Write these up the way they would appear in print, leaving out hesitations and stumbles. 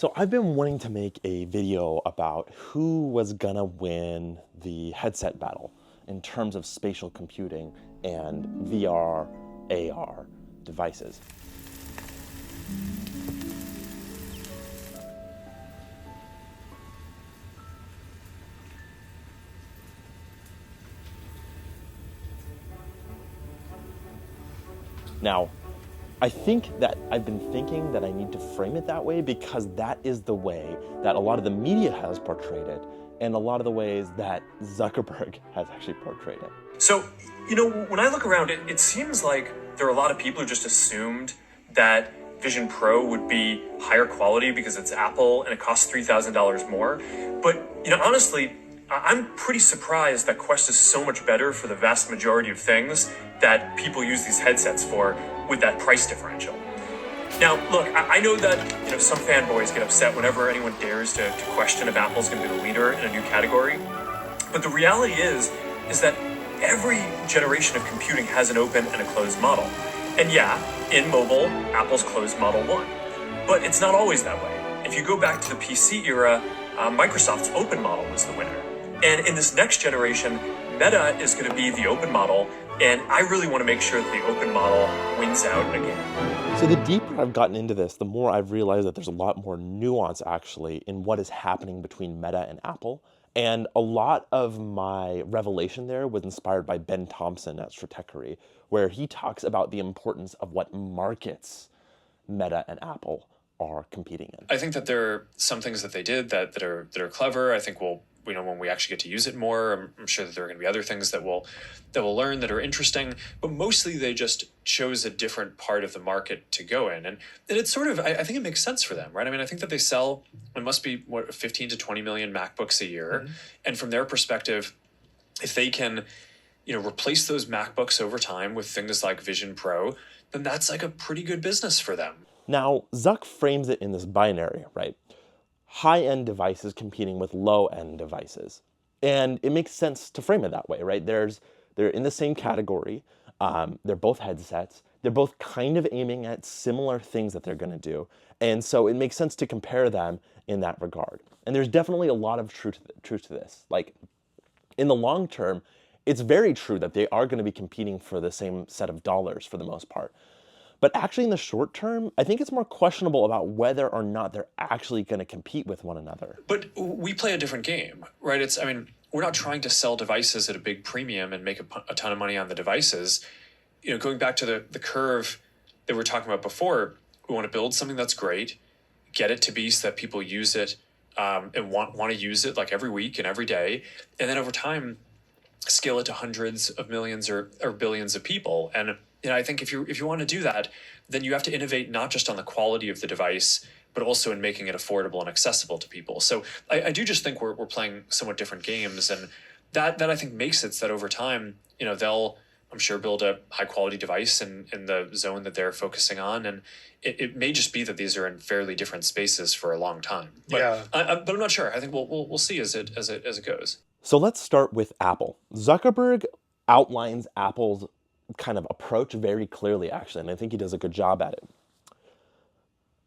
So I've been wanting to make a video about who was gonna win the headset battle in terms of spatial computing and VR, AR devices. Now, I think that I've been thinking that I need to frame it that way because that is the way that a lot of the media has portrayed it and a lot of the ways that Zuckerberg has actually portrayed it. So, when I look around, it seems like there are a lot of people who just assumed that Vision Pro would be higher quality because it's Apple and it costs $3,000 more. But, honestly, I'm pretty surprised that Quest is so much better for the vast majority of things that people use these headsets for with that price differential. Now, look, I know that some fanboys get upset whenever anyone dares to question if Apple's going to be the leader in a new category. But the reality is that every generation of computing has an open and a closed model. And yeah, in mobile, Apple's closed model won. But it's not always that way. If you go back to the PC era, Microsoft's open model was the winner. And in this next generation, Meta is going to be the open model, and I really want to make sure that the open model wins out again. So the deeper I've gotten into this, the more I've realized that there's a lot more nuance actually in what is happening between Meta and Apple. And a lot of my revelation there was inspired by Ben Thompson at Stratechery, where he talks about the importance of what markets Meta and Apple are competing in. I think that there are some things that they did that are clever. I think when we actually get to use it more, I'm sure that there are going to be other things that we'll learn that are interesting, but mostly they just chose a different part of the market to go in. And it's sort of, I think it makes sense for them, right? I mean, I think that they sell, it must be 15 to 20 million MacBooks a year. Mm-hmm. And from their perspective, if they can, replace those MacBooks over time with things like Vision Pro, then that's like a pretty good business for them. Now, Zuck frames it in this binary, right? High-end devices competing with low-end devices. And it makes sense to frame it that way, right? They're in the same category. They're both headsets. They're both kind of aiming at similar things that they're going to do. And so it makes sense to compare them in that regard. And there's definitely a lot of truth to this. Like, in the long term, it's very true that they are going to be competing for the same set of dollars for the most part. But actually in the short term, I think it's more questionable about whether or not they're actually going to compete with one another. But we play a different game, right? We're not trying to sell devices at a big premium and make a ton of money on the devices. Going back to the curve that we were talking about before, we want to build something that's great, get it to be so that people use it and want to use it like every week and every day. And then over time, scale it to hundreds of millions or billions of people. And I think if you want to do that, then you have to innovate not just on the quality of the device, but also in making it affordable and accessible to people. So I do just think we're playing somewhat different games, and that I think makes it so that over time, they'll, I'm sure, build a high quality device in the zone that they're focusing on, and it may just be that these are in fairly different spaces for a long time. But, yeah, but I'm not sure. I think we'll see as it goes. So let's start with Apple. Zuckerberg outlines Apple's kind of approach very clearly, actually, and I think he does a good job at it.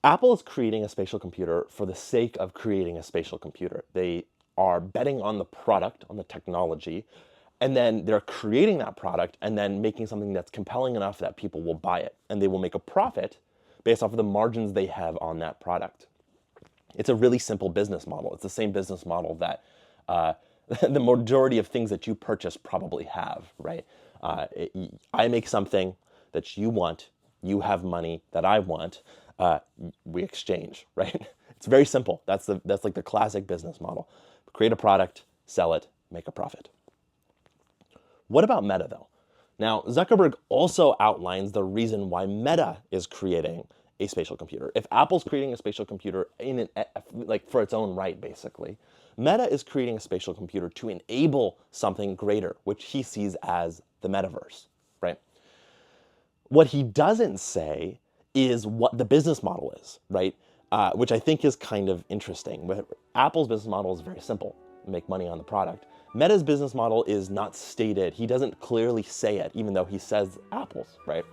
Apple is creating a spatial computer for the sake of creating a spatial computer. They are betting on the product, on the technology, and then they're creating that product and then making something that's compelling enough that people will buy it, and they will make a profit based off of the margins they have on that product. It's a really simple business model. It's the same business model that the majority of things that you purchase probably have, right? I make something that you want, you have money that I want, we exchange, right? It's very simple. That's like the classic business model. Create a product, sell it, make a profit. What about Meta though? Now, Zuckerberg also outlines the reason why Meta is creating a spatial computer. If Apple's creating a spatial computer for its own right, basically, Meta is creating a spatial computer to enable something greater, which he sees as the metaverse, right? What he doesn't say is what the business model is, right? Which I think is kind of interesting. Apple's business model is very simple: make money on the product. Meta's business model is not stated. He doesn't clearly say it, even though he says Apple's, right?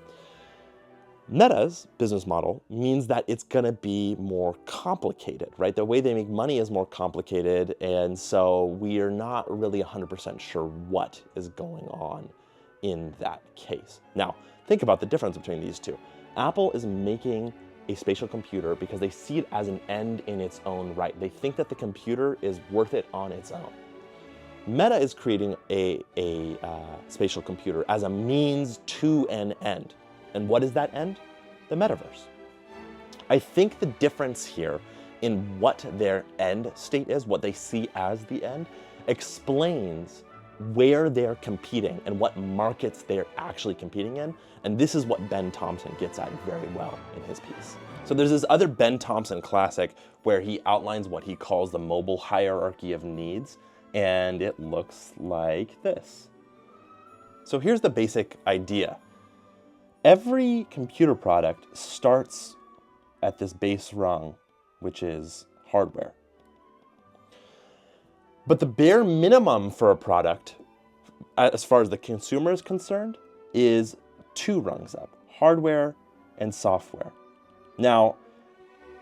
Meta's business model means that it's going to be more complicated, right? The way they make money is more complicated, and so we are not really 100% sure what is going on in that case. Now, think about the difference between these two. Apple is making a spatial computer because they see it as an end in its own right. They think that the computer is worth it on its own. Meta is creating a spatial computer as a means to an end. And what is that end? The metaverse. I think the difference here in what their end state is, what they see as the end, explains where they're competing and what markets they're actually competing in. And this is what Ben Thompson gets at very well in his piece. So there's this other Ben Thompson classic where he outlines what he calls the mobile hierarchy of needs, and it looks like this. So here's the basic idea. Every computer product starts at this base rung, which is hardware. But the bare minimum for a product, as far as the consumer is concerned, is 2 rungs up, hardware and software. Now,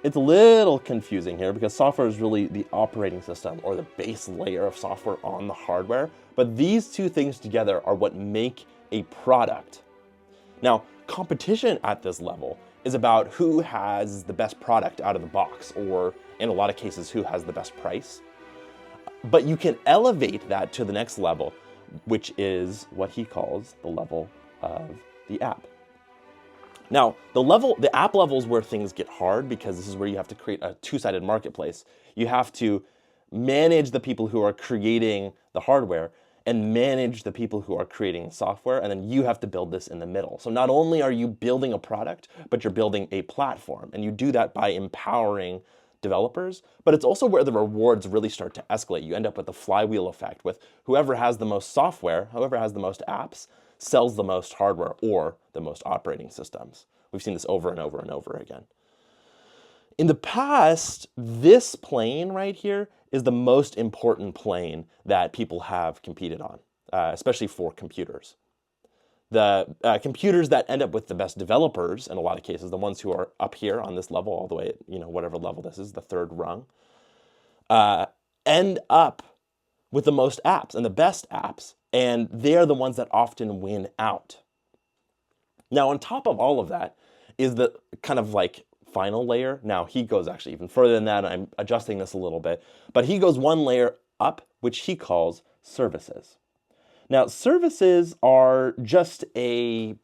it's a little confusing here because software is really the operating system or the base layer of software on the hardware, but these two things together are what make a product. Now, competition at this level is about who has the best product out of the box, or in a lot of cases, who has the best price. But you can elevate that to the next level, which is what he calls the level of the app. Now, the app level is where things get hard because this is where you have to create a two-sided marketplace. You have to manage the people who are creating the hardware and manage the people who are creating software, and then you have to build this in the middle. So not only are you building a product, but you're building a platform, and you do that by empowering developers, but it's also where the rewards really start to escalate. You end up with the flywheel effect with whoever has the most software, whoever has the most apps, sells the most hardware or the most operating systems. We've seen this over and over and over again. In the past, this plane right here is the most important plane that people have competed on, especially for computers. The computers that end up with the best developers, in a lot of cases, the ones who are up here on this level, all the way at, whatever level this is, the third rung, end up with the most apps and the best apps, and they're the ones that often win out. Now, on top of all of that is the kind of like final layer. Now, he goes actually even further than that. I'm adjusting this a little bit, but he goes one layer up, which he calls services. Now, services are just a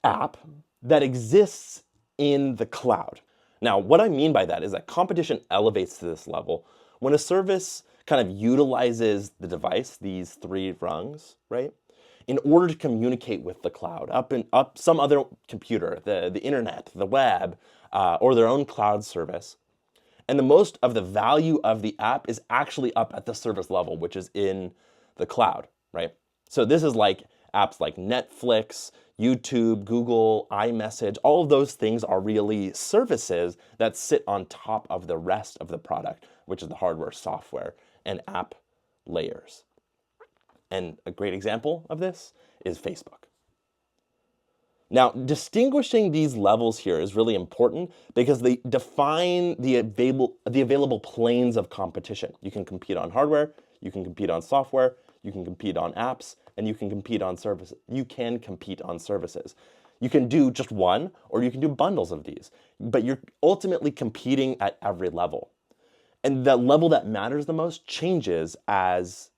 app that exists in the cloud. Now, what I mean by that is that competition elevates to this level when a service kind of utilizes the device, these 3 rungs, right, in order to communicate with the cloud, up some other computer, the internet, the web, or their own cloud service. And the most of the value of the app is actually up at the service level, which is in the cloud, right? So this is like apps like Netflix, YouTube, Google, iMessage. All of those things are really services that sit on top of the rest of the product, which is the hardware, software, and app layers. And a great example of this is Facebook. Now, distinguishing these levels here is really important because they define the available planes of competition. You can compete on hardware, you can compete on software, you can compete on apps, and you can compete on services. You can compete on services. You can do just one, or you can do bundles of these, but you're ultimately competing at every level. And the level that matters the most changes as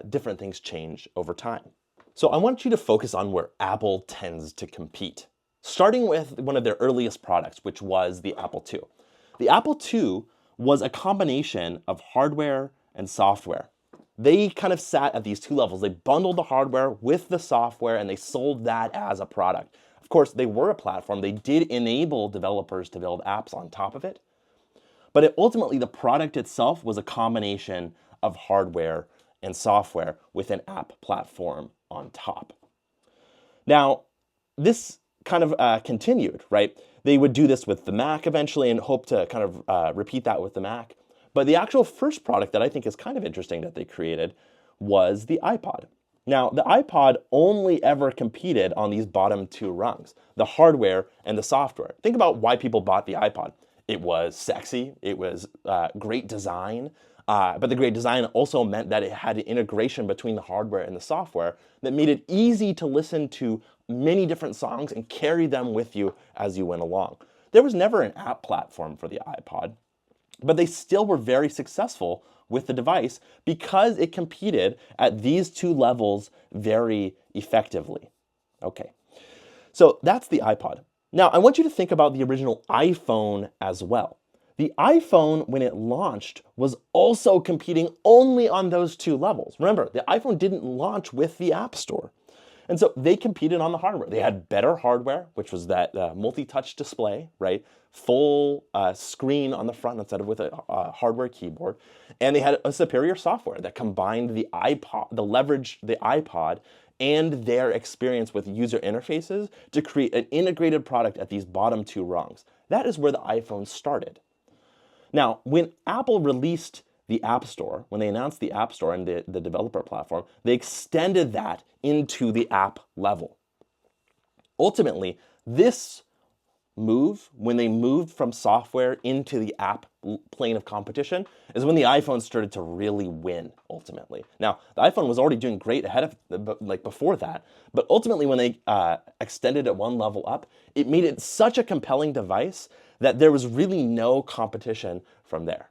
different things change over time. So I want you to focus on where Apple tends to compete, starting with one of their earliest products, which was the Apple II. The Apple II was a combination of hardware and software. They kind of sat at these 2 levels. They bundled the hardware with the software, and they sold that as a product. Of course, they were a platform. They did enable developers to build apps on top of it. But ultimately, the product itself was a combination of hardware and software with an app platform on top. Now, this kind of continued, right? They would do this with the Mac eventually and hope to kind of repeat that with the Mac. But the actual first product that I think is kind of interesting that they created was the iPod. Now, the iPod only ever competed on these bottom two rungs, the hardware and the software. Think about why people bought the iPod. It was sexy, it was great design, but the great design also meant that it had an integration between the hardware and the software that made it easy to listen to many different songs and carry them with you as you went along. There was never an app platform for the iPod, but they still were very successful with the device because it competed at these two levels very effectively. Okay, so that's the iPod. Now, I want you to think about the original iPhone as well. The iPhone, when it launched, was also competing only on those two levels. Remember, the iPhone didn't launch with the App Store. And so they competed on the hardware. They had better hardware, which was that multi-touch display, right? Full screen on the front instead of with a hardware keyboard. And they had a superior software that combined the iPod and their experience with user interfaces to create an integrated product at these bottom two rungs. That is where the iPhone started. Now, when Apple released the App Store, when they announced the App Store and the developer platform, they extended that into the app level. Ultimately, this move, when they moved from software into the app plane of competition, is when the iPhone started to really win, ultimately. Now, the iPhone was already doing great ahead of, like before that, but ultimately when they extended it one level up, it made it such a compelling device that there was really no competition from there.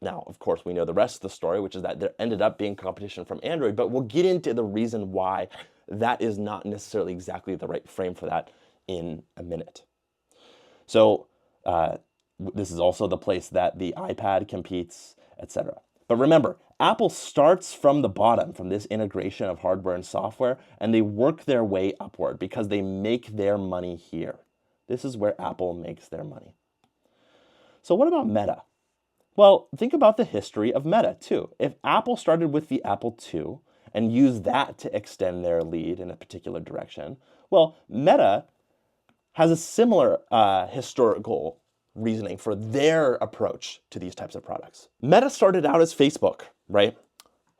Now, of course, we know the rest of the story, which is that there ended up being competition from Android, but we'll get into the reason why that is not necessarily exactly the right frame for that in a minute. So this is also the place that the iPad competes, etc. But remember, Apple starts from the bottom, from this integration of hardware and software, and they work their way upward because they make their money here. This is where Apple makes their money. So what about Meta? Well, think about the history of Meta too. If Apple started with the Apple II and used that to extend their lead in a particular direction, well, Meta has a similar historical reasoning for their approach to these types of products. Meta started out as Facebook, right?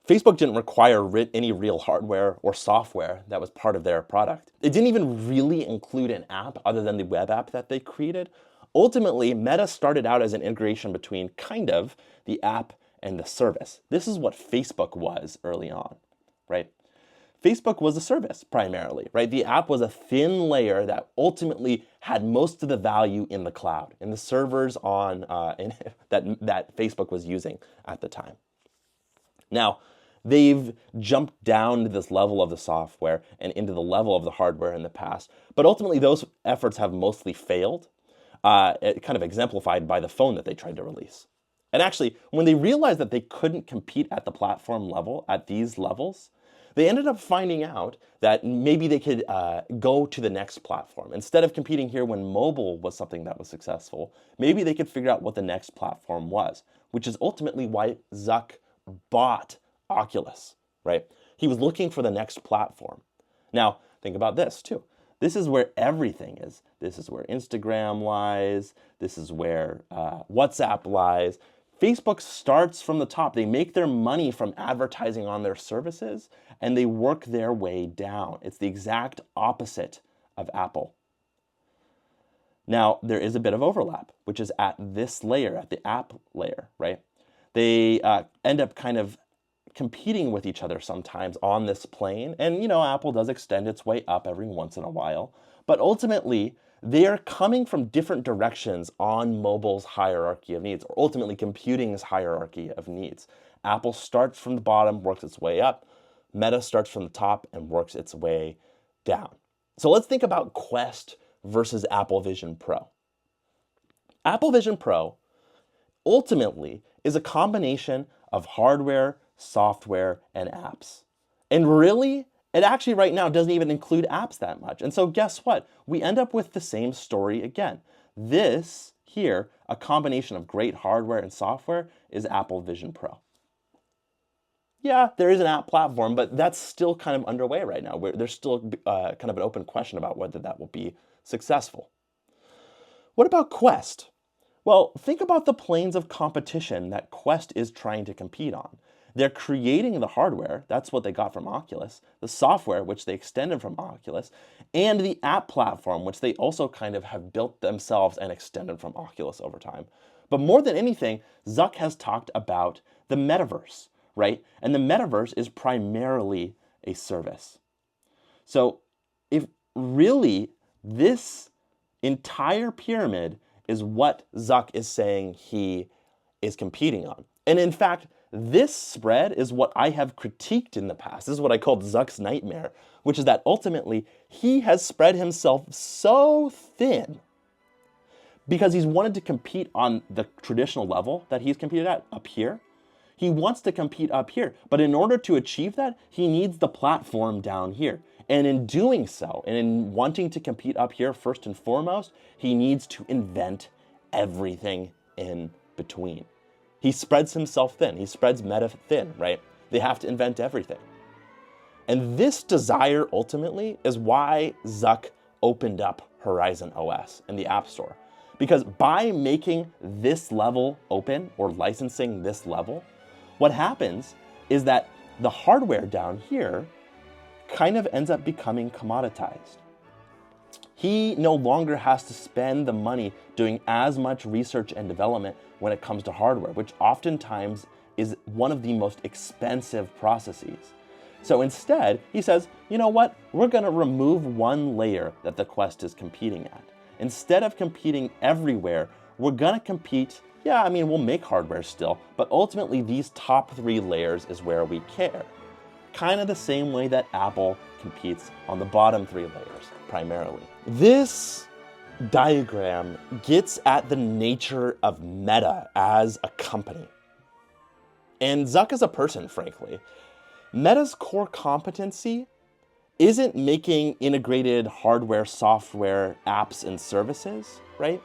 Facebook didn't require any real hardware or software that was part of their product. It didn't even really include an app other than the web app that they created. Ultimately, Meta started out as an integration between kind of the app and the service. This is what Facebook was early on, right? Facebook was a service primarily, right? The app was a thin layer that ultimately had most of the value in the cloud, in the servers on that Facebook was using at the time. Now, they've jumped down to this level of the software and into the level of the hardware in the past, but ultimately those efforts have mostly failed. Kind of exemplified by the phone that they tried to release. And actually, when they realized that they couldn't compete at the platform level, at these levels, they ended up finding out that maybe they could go to the next platform. Instead of competing here when mobile was something that was successful, maybe they could figure out what the next platform was, which is ultimately why Zuck bought Oculus, right? He was looking for the next platform. Now, think about this too. This is where everything is. This is where Instagram lies. This is where WhatsApp lies. Facebook starts from the top. They make their money from advertising on their services, and they work their way down. It's the exact opposite of Apple. Now, there is a bit of overlap, which is at this layer, at the app layer, right? They end up kind of competing with each other sometimes on this plane. And, Apple does extend its way up every once in a while. But ultimately, they are coming from different directions on mobile's hierarchy of needs, or ultimately computing's hierarchy of needs. Apple starts from the bottom, works its way up. Meta starts from the top and works its way down. So let's think about Quest versus Apple Vision Pro. Apple Vision Pro ultimately is a combination of hardware, software, and apps. And really, it actually right now doesn't even include apps that much. And so guess what? We end up with the same story again. This here, a combination of great hardware and software, is Apple Vision Pro. Yeah, there is an app platform, but that's still kind of underway right now. There's still kind of an open question about whether that will be successful. What about Quest? Well, think about the planes of competition that Quest is trying to compete on. They're creating the hardware, that's what they got from Oculus, the software, which they extended from Oculus, and the app platform, which they also kind of have built themselves and extended from Oculus over time. But more than anything, Zuck has talked about the metaverse, right? And the metaverse is primarily a service. So if really this entire pyramid is what Zuck is saying he is competing on. And in fact, this spread is what I have critiqued in the past. This is what I called Zuck's nightmare, which is that ultimately he has spread himself so thin because he's wanted to compete on the traditional level that he's competed at up here. He wants to compete up here, but in order to achieve that, he needs the platform down here. And in doing so, and in wanting to compete up here first and foremost, he needs to invent everything in between. He spreads himself thin. He spreads meta thin, right? They have to invent everything. And this desire ultimately is why Zuck opened up Horizon OS in the App Store. Because by making this level open or licensing this level, what happens is that the hardware down here kind of ends up becoming commoditized. He no longer has to spend the money doing as much research and development when it comes to hardware, which oftentimes is one of the most expensive processes. So instead, he says, you know what? We're going to remove one layer that the Quest is competing at. Instead of competing everywhere, we're going to compete, we'll make hardware still, but ultimately these top 3 layers is where we care. Kind of the same way that Apple competes on the bottom 3 layers, primarily. This diagram gets at the nature of Meta as a company. And Zuck as a person, frankly. Meta's core competency isn't making integrated hardware, software, apps, and services, right?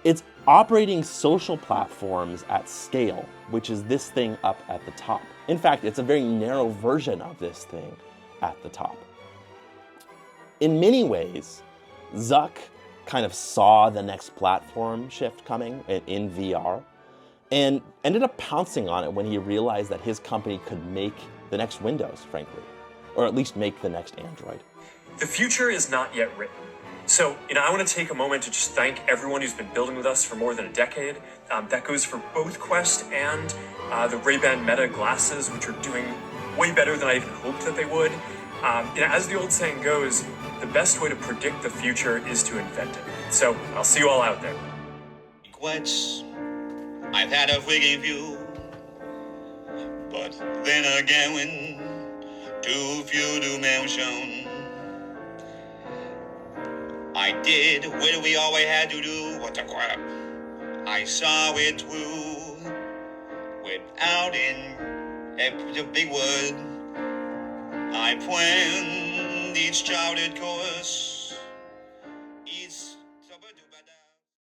It's operating social platforms at scale, which is this thing up at the top. In fact, it's a very narrow version of this thing at the top. In many ways, Zuck kind of saw the next platform shift coming in VR and ended up pouncing on it when he realized that his company could make the next Windows, frankly, or at least make the next Android. The future is not yet written. So, I want to take a moment to just thank everyone who's been building with us for more than a decade. That goes for both Quest and the Ray-Ban Meta glasses, which are doing way better than I even hoped that they would. As the old saying goes, the best way to predict the future is to invent it. So, I'll see you all out there. Quest, I've had a wicked view, but then again, when too few to mention, I did what we always had to do. What the crap? I saw it through without the big word. I planned each charted course.